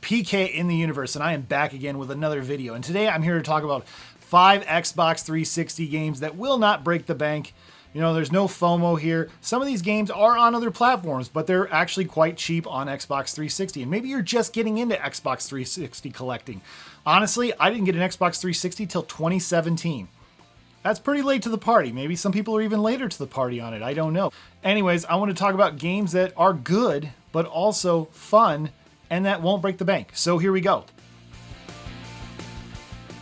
PK in the universe, and I am back again with another video. And today I'm here to talk about 5 Xbox 360 games that will not break the bank. You know, there's no FOMO here. Some of these games are on other platforms, but they're actually quite cheap on Xbox 360. And maybe you're just getting into Xbox 360 collecting. Honestly, I didn't get an Xbox 360 till 2017. That's pretty late to the party. Maybe some people are even later to the party on it. I don't know. Anyways, I want to talk about games that are good, but also fun, and that won't break the bank. So here we go.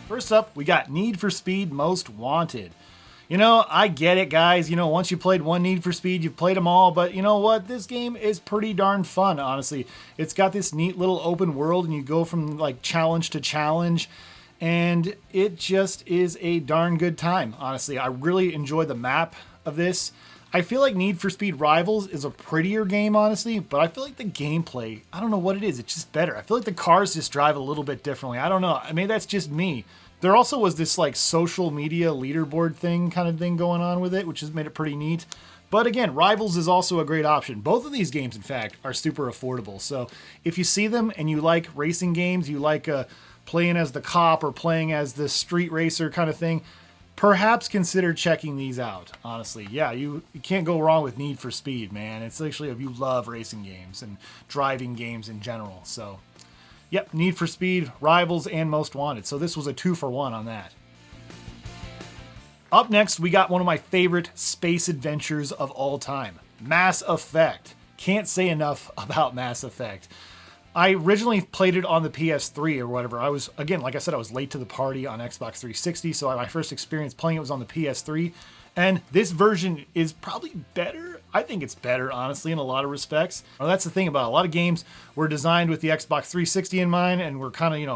First up, we got Need for Speed Most Wanted. You know, I get it, guys. You know, once you played one Need for Speed, you've played them all. But you know what? This game is pretty darn fun, honestly. It's got this neat little open world, and you go from like challenge to challenge. And it just is a darn good time, honestly. I really enjoy the map of this. I feel like Need for Speed Rivals is a prettier game, honestly, but I feel like the gameplay, I don't know what it is, it's just better. I feel like the cars just drive a little bit differently. I don't know. I mean, that's just me. There also was this like social media leaderboard thing kind of thing going on with it, which has made it pretty neat. But again, Rivals is also a great option. Both of these games, in fact, are super affordable. So if you see them and you like racing games, you like playing as the cop or playing as the street racer kind of thing, perhaps consider checking these out, honestly. Yeah, you can't go wrong with Need for Speed, man. It's actually if you love racing games and driving games in general. So, yep, Need for Speed, Rivals, and Most Wanted. So this was a 2-for-1 on that. Up next, we got one of my favorite space adventures of all time, Mass Effect. Can't say enough about Mass Effect. I originally played it on the PS3 or whatever. I was, again, like I said, I was late to the party on Xbox 360, so my first experience playing it was on the PS3. And this version is probably better. I think it's better, honestly, in a lot of respects. Well, that's the thing about it. A lot of games were designed with the Xbox 360 in mind, and we're kind of, you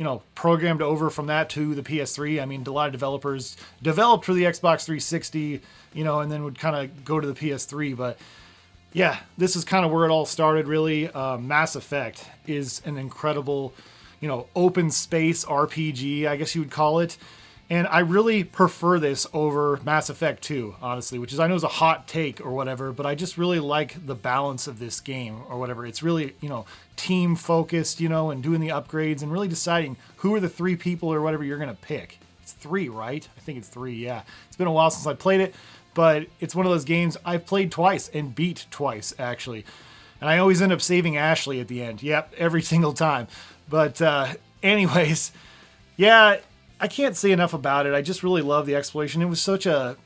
know, programmed over from that to the PS3. I mean, a lot of developers developed for the Xbox 360, you know, and then would kind of go to the PS3, but yeah, this is kind of where it all started, really. Mass Effect is an incredible, you know, open space RPG, I guess you would call it. And I really prefer this over Mass Effect 2, honestly, which is, I know is a hot take or whatever, but I just really like the balance of this game or whatever. It's really, you know, team focused, you know, and doing the upgrades and really deciding who are the 3 people or whatever you're going to pick. It's 3, right? I think it's 3, yeah. It's been a while since I played it. But it's one of those games I've played twice and beat twice, actually. And I always end up saving Ashley at the end. Yep, every single time. But anyways, yeah, I can't say enough about it. I just really love the exploration. It was such a,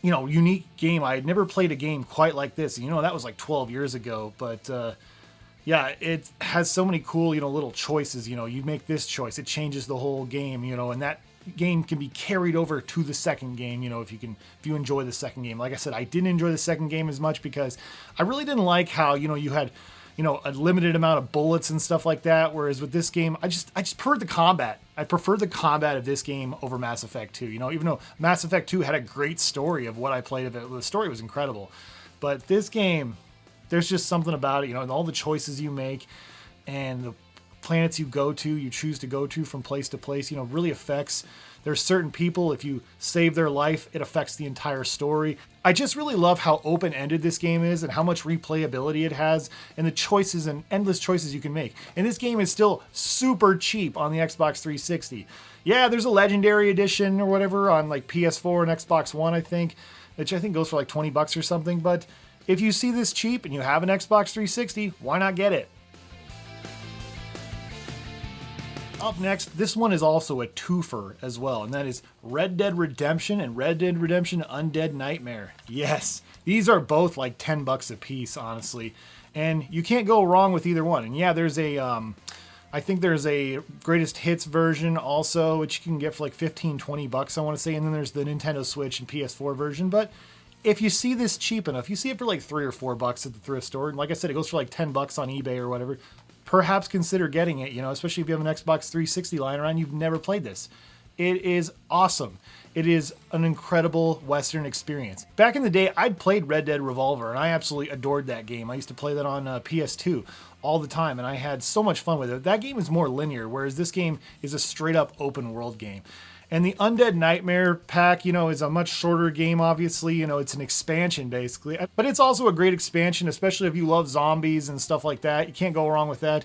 you know, unique game. I had never played a game quite like this. You know, that was like 12 years ago. But yeah, it has so many cool, you know, little choices. You know, you make this choice, it changes the whole game, you know, and that game can be carried over to the second game, you know, if you enjoy the second game. Like I said, I didn't enjoy the second game as much because I really didn't like how, you know, you had, you know, a limited amount of bullets and stuff like that. Whereas with this game, I just preferred the combat. I preferred the combat of this game over Mass Effect 2. You know, even though Mass Effect 2 had a great story of what I played of it, the story was incredible. But this game, there's just something about it, you know, and all the choices you make and the planets you choose to go to from place to place, you know, really affects. There's certain people, if you save their life, it affects the entire story. I just really love how open-ended this game is and how much replayability it has and the choices and endless choices you can make. And this game is still super cheap on the Xbox 360. Yeah, there's a Legendary Edition or whatever on like PS4 and Xbox One, I think, which I think goes for like $20 or something. But if you see this cheap and you have an Xbox 360, why not get it? Up next, this one is also a twofer as well, and that is Red Dead Redemption and Red Dead Redemption Undead Nightmare. Yes, these are both like $10 a piece, honestly, and you can't go wrong with either one. And yeah, there's a, I think there's a Greatest Hits version also, which you can get for like $15-20, I want to say, and then there's the Nintendo Switch and PS4 version. But if you see this cheap enough, you see it for like $3 or $4 at the thrift store, and like I said, it goes for like $10 on eBay or whatever. Perhaps consider getting it, you know, especially if you have an Xbox 360 lying around, you've never played this. It is awesome. It is an incredible Western experience. Back in the day, I'd played Red Dead Revolver, and I absolutely adored that game. I used to play that on PS2 all the time, and I had so much fun with it. That game is more linear, whereas this game is a straight-up open-world game. And the Undead Nightmare pack, you know, is a much shorter game, obviously. You know, it's an expansion, basically. But it's also a great expansion, especially if you love zombies and stuff like that. You can't go wrong with that.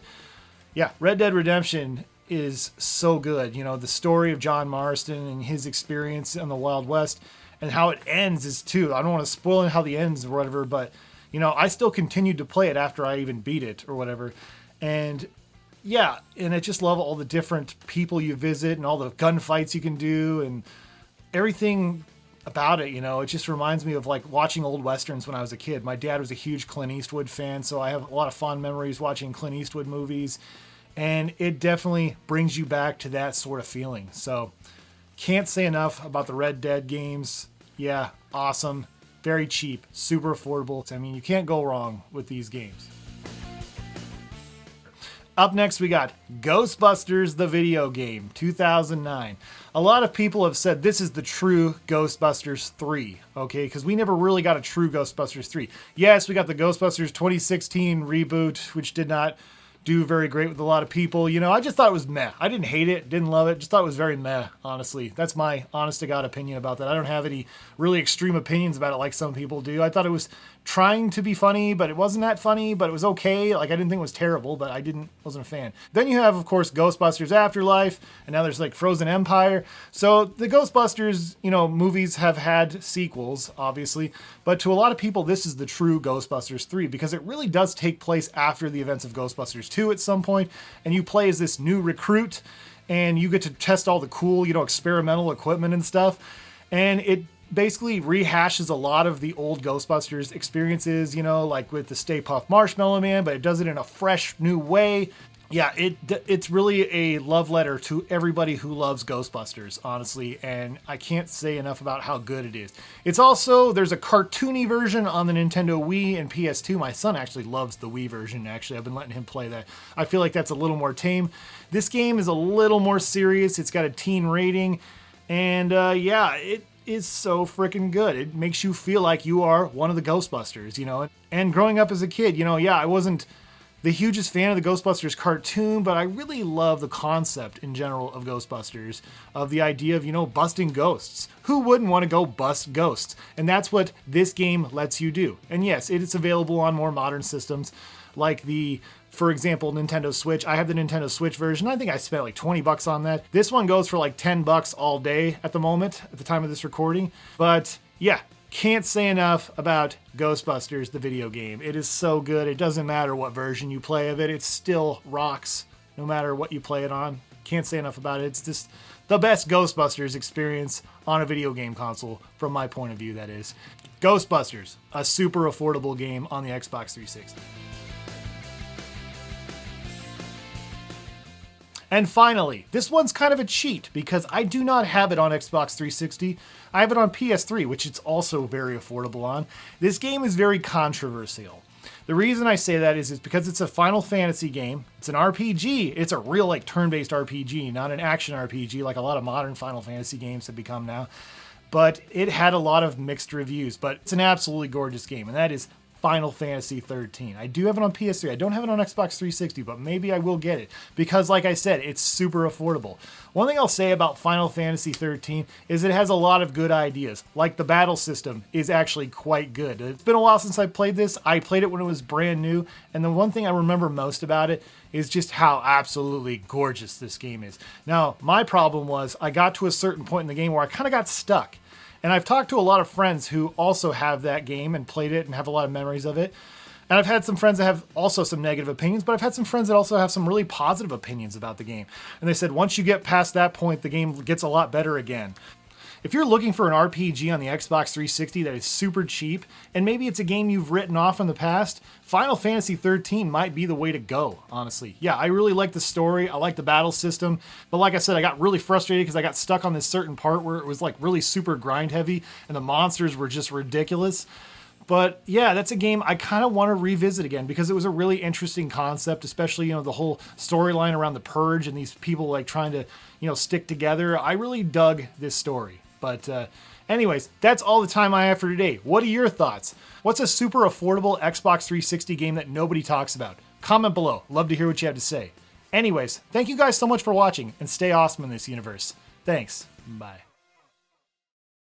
Yeah, Red Dead Redemption is so good. You know, the story of John Marston and his experience in the Wild West and how it ends is too. I don't want to spoil how the ends or whatever, but you know, I still continued to play it after I even beat it or whatever. And yeah, and I just love all the different people you visit and all the gunfights you can do and everything about it. You know, it just reminds me of like watching old Westerns when I was a kid. My dad was a huge Clint Eastwood fan, so I have a lot of fond memories watching Clint Eastwood movies. And it definitely brings you back to that sort of feeling. So can't say enough about the Red Dead games. Yeah, awesome. Very cheap, super affordable. I mean, you can't go wrong with these games. Up next, we got Ghostbusters, the video game, 2009. A lot of people have said this is the true Ghostbusters 3, okay? Because we never really got a true Ghostbusters 3. Yes, we got the Ghostbusters 2016 reboot, which did not do very great with a lot of people. You know, I just thought it was meh. I didn't hate it, didn't love it, just thought it was very meh, honestly. That's my honest to God opinion about that. I don't have any really extreme opinions about it like some people do. I thought it was trying to be funny, but it wasn't that funny, but it was okay. Like, I didn't think it was terrible, but wasn't a fan. Then you have, of course, Ghostbusters Afterlife, and now there's like Frozen Empire. So the Ghostbusters, you know, movies have had sequels, obviously, but to a lot of people, this is the true Ghostbusters 3 because it really does take place after the events of Ghostbusters 2 at some point, and you play as this new recruit, and you get to test all the cool, you know, experimental equipment and stuff, and it basically rehashes a lot of the old Ghostbusters experiences, you know, like with the Stay Puft Marshmallow Man, but it does it in a fresh new way. Yeah, it's really a love letter to everybody who loves Ghostbusters, honestly, and I can't say enough about how good it is. It's also, there's a cartoony version on the Nintendo Wii and PS2. My son actually loves the Wii version, actually. I've been letting him play that. I feel like that's a little more tame. This game is a little more serious. It's got a teen rating, and yeah, it is so freaking good. It makes you feel like you are one of the Ghostbusters, you know? And growing up as a kid, you know, yeah, I wasn't the hugest fan of the Ghostbusters cartoon, but I really love the concept in general of Ghostbusters, of the idea of, you know, busting ghosts. Who wouldn't want to go bust ghosts? And that's what this game lets you do. And yes, it is available on more modern systems like the, for example, Nintendo Switch. I have the Nintendo Switch version. I think I spent like 20 bucks on that. This one goes for like 10 bucks all day at the moment, at the time of this recording. But yeah, can't say enough about Ghostbusters, the video game. It is so good. It doesn't matter what version you play of it. It still rocks no matter what you play it on. Can't say enough about it. It's just the best Ghostbusters experience on a video game console, from my point of view, that is. Ghostbusters, a super affordable game on the Xbox 360. And finally, this one's kind of a cheat because I do not have it on Xbox 360. I have it on PS3, which it's also very affordable on. This game is very controversial. The reason I say that is because it's a Final Fantasy game. It's an RPG. It's a real like turn-based RPG, not an action RPG like a lot of modern Final Fantasy games have become now. But it had a lot of mixed reviews, but it's an absolutely gorgeous game, and that is Final Fantasy 13. I do have it on PS3. I don't have it on Xbox 360, but maybe I will get it because, like I said, it's super affordable. One thing I'll say about Final Fantasy 13 is it has a lot of good ideas. Like the battle system is actually quite good. It's been a while since I played this. I played it when it was brand new, and the one thing I remember most about it is just how absolutely gorgeous this game is. Now, my problem was I got to a certain point in the game where I kind of got stuck. And I've talked to a lot of friends who also have that game and played it and have a lot of memories of it. And I've had some friends that have also some negative opinions, but I've had some friends that also have some really positive opinions about the game. And they said once you get past that point, the game gets a lot better again. If you're looking for an RPG on the Xbox 360 that is super cheap, and maybe it's a game you've written off in the past, Final Fantasy 13 might be the way to go, honestly. Yeah, I really like the story, I like the battle system, but like I said, I got really frustrated because I got stuck on this certain part where it was like really super grind heavy, and the monsters were just ridiculous. But yeah, that's a game I kind of want to revisit again because it was a really interesting concept, especially, you know, the whole storyline around the Purge and these people like trying to, you know, stick together. I really dug this story. But anyways, that's all the time I have for today. What are your thoughts? What's a super affordable Xbox 360 game that nobody talks about? Comment below. Love to hear what you have to say. Anyways, thank you guys so much for watching and stay awesome in this universe. Thanks. Bye.